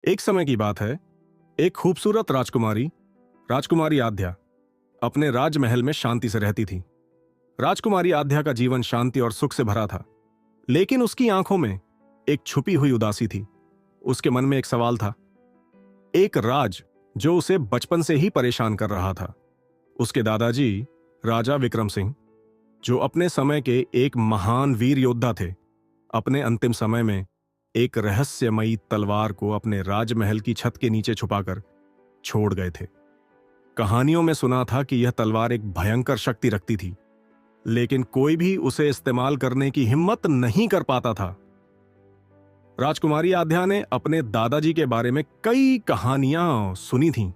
एक समय की बात है। एक खूबसूरत राजकुमारी राजकुमारी आद्या अपने राजमहल में शांति से रहती थी। राजकुमारी आद्या का जीवन शांति और सुख से भरा था, लेकिन उसकी आंखों में एक छुपी हुई उदासी थी। उसके मन में एक सवाल था, एक राज जो उसे बचपन से ही परेशान कर रहा था। उसके दादाजी राजा विक्रम सिंह, जो अपने समय के एक महान वीर योद्धा थे, अपने अंतिम समय में एक रहस्यमयी तलवार को अपने राजमहल की छत के नीचे छुपाकर छोड़ गए थे। कहानियों में सुना था कि यह तलवार एक भयंकर शक्ति रखती थी, लेकिन कोई भी उसे इस्तेमाल करने की हिम्मत नहीं कर पाता था। राजकुमारी आद्या ने अपने दादाजी के बारे में कई कहानियां सुनी थीं।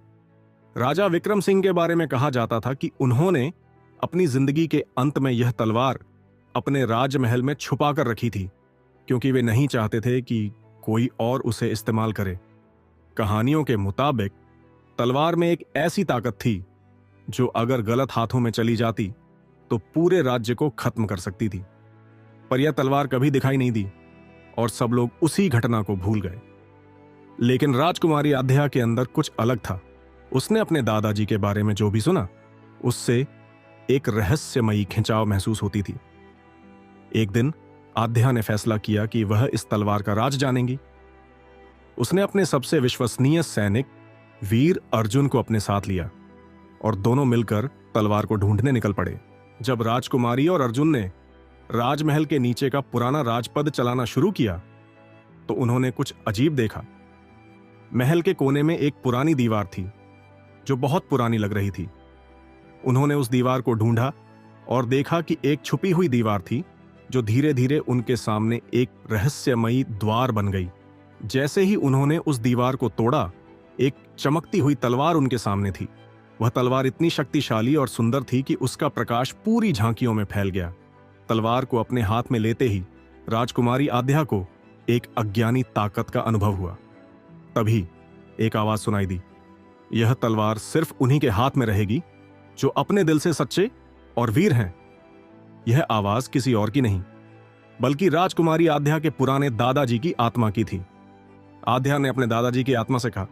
राजा विक्रम सिंह के बारे में कहा जाता था कि उन्होंने अपनी जिंदगी के अंत में यह तलवार अपने राजमहल में छुपा कर रखी थी, क्योंकि वे नहीं चाहते थे कि कोई और उसे इस्तेमाल करे। कहानियों के मुताबिक तलवार में एक ऐसी ताकत थी जो अगर गलत हाथों में चली जाती तो पूरे राज्य को खत्म कर सकती थी। पर यह तलवार कभी दिखाई नहीं दी और सब लोग उसी घटना को भूल गए। लेकिन राजकुमारी आद्या के अंदर कुछ अलग था। उसने अपने दादाजी के बारे में जो भी सुना, उससे एक रहस्यमयी खिंचाव महसूस होती थी। एक दिन आद्या ने फैसला किया कि वह इस तलवार का राज जानेंगी। उसने अपने सबसे विश्वसनीय सैनिक वीर अर्जुन को अपने साथ लिया और दोनों मिलकर तलवार को ढूंढने निकल पड़े। जब राजकुमारी और अर्जुन ने राजमहल के नीचे का पुराना राजपद चलाना शुरू किया तो उन्होंने कुछ अजीब देखा। महल के कोने में एक पुरानी दीवार थी जो बहुत पुरानी लग रही थी। उन्होंने उस दीवार को ढूंढा और देखा कि एक छुपी हुई दीवार थी जो धीरे धीरे उनके सामने एक रहस्यमयी द्वार बन गई। जैसे ही उन्होंने उस दीवार को तोड़ा, एक चमकती हुई तलवार उनके सामने थी। वह तलवार इतनी शक्तिशाली और सुंदर थी कि उसका प्रकाश पूरी झांकियों में फैल गया। तलवार को अपने हाथ में लेते ही राजकुमारी आद्या को एक अज्ञानी ताकत का अनुभव हुआ। तभी एक आवाज सुनाई दी, यह तलवार सिर्फ उन्हीं के हाथ में रहेगी जो अपने दिल से सच्चे और वीर हैं। यह आवाज किसी और की नहीं, बल्कि राजकुमारी आद्या के पुराने दादाजी की आत्मा की थी। आद्या ने अपने दादाजी की आत्मा से कहा,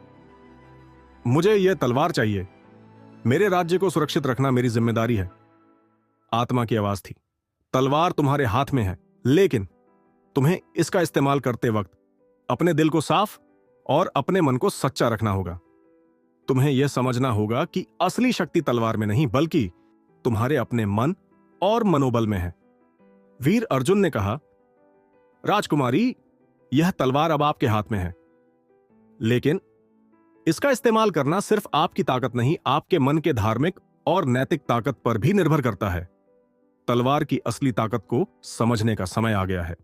मुझे यह तलवार चाहिए। मेरे राज्य को सुरक्षित रखना मेरी जिम्मेदारी है। आत्मा की आवाज थी, तलवार तुम्हारे हाथ में है, लेकिन तुम्हें इसका इस्तेमाल करते वक्त अपने दिल को साफ और अपने मन को सच्चा रखना होगा। तुम्हें यह समझना होगा कि असली शक्ति तलवार में नहीं, बल्कि तुम्हारे अपने मन और मनोबल में है। वीर अर्जुन ने कहा, राजकुमारी, यह तलवार अब आपके हाथ में है, लेकिन इसका इस्तेमाल करना सिर्फ आपकी ताकत नहीं, आपके मन के धार्मिक और नैतिक ताकत पर भी निर्भर करता है। तलवार की असली ताकत को समझने का समय आ गया है।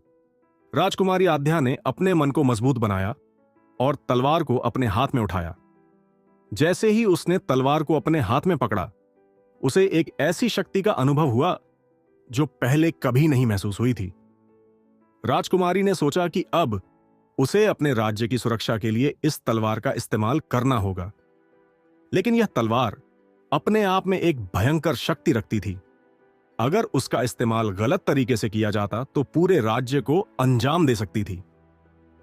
राजकुमारी आद्या ने अपने मन को मजबूत बनाया और तलवार को अपने हाथ में उठाया। जैसे ही उसने तलवार को अपने हाथ में पकड़ा, उसे एक ऐसी शक्ति का अनुभव हुआ जो पहले कभी नहीं महसूस हुई थी। राजकुमारी ने सोचा कि अब उसे अपने राज्य की सुरक्षा के लिए इस तलवार का इस्तेमाल करना होगा। लेकिन यह तलवार अपने आप में एक भयंकर शक्ति रखती थी। अगर उसका इस्तेमाल गलत तरीके से किया जाता तो पूरे राज्य को अंजाम दे सकती थी।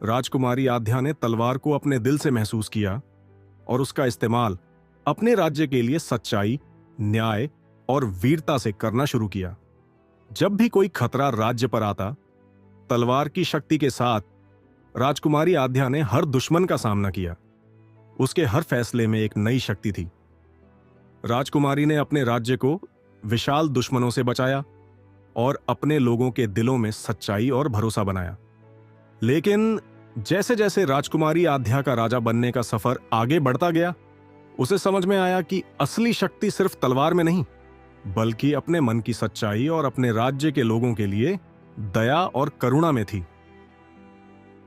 राजकुमारी आद्या ने तलवार को अपने दिल से महसूस किया और उसका इस्तेमाल अपने राज्य के लिए सच्चाई, न्याय और वीरता से करना शुरू किया। जब भी कोई खतरा राज्य पर आता, तलवार की शक्ति के साथ राजकुमारी आद्या ने हर दुश्मन का सामना किया। उसके हर फैसले में एक नई शक्ति थी। राजकुमारी ने अपने राज्य को विशाल दुश्मनों से बचाया और अपने लोगों के दिलों में सच्चाई और भरोसा बनाया। लेकिन जैसे जैसे राजकुमारी आद्या का राजा बनने का सफर आगे बढ़ता गया, उसे समझ में आया कि असली शक्ति सिर्फ तलवार में नहीं, बल्कि अपने मन की सच्चाई और अपने राज्य के लोगों के लिए दया और करुणा में थी।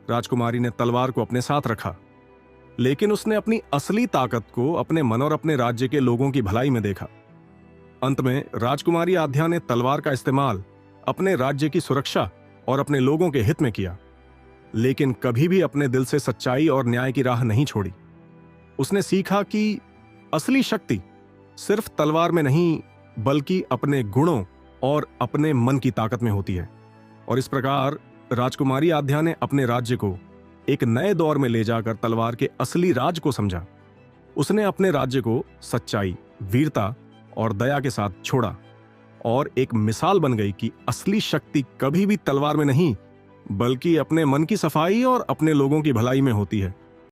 राजकुमारी ने तलवार को अपने साथ रखा, लेकिन उसने अपनी असली ताकत को अपने मन और अपने राज्य के लोगों की भलाई में देखा। अंत में राजकुमारी आद्या ने तलवार का इस्तेमाल अपने राज्य की सुरक्षा और अपने लोगों के हित में किया, लेकिन कभी भी अपने दिल से सच्चाई और न्याय की राह नहीं छोड़ी। उसने सीखा कि असली शक्ति सिर्फ तलवार में नहीं, बल्कि अपने गुणों और अपने मन की ताकत में होती है। और इस प्रकार राजकुमारी आद्या ने अपने राज्य को एक नए दौर में ले जाकर तलवार के असली राज को समझा। उसने अपने राज्य को सच्चाई, वीरता और दया के साथ छोड़ा और एक मिसाल बन गई कि असली शक्ति कभी भी तलवार में नहीं, बल्कि अपने मन की सफाई और अपने लोगों की भलाई में होती है।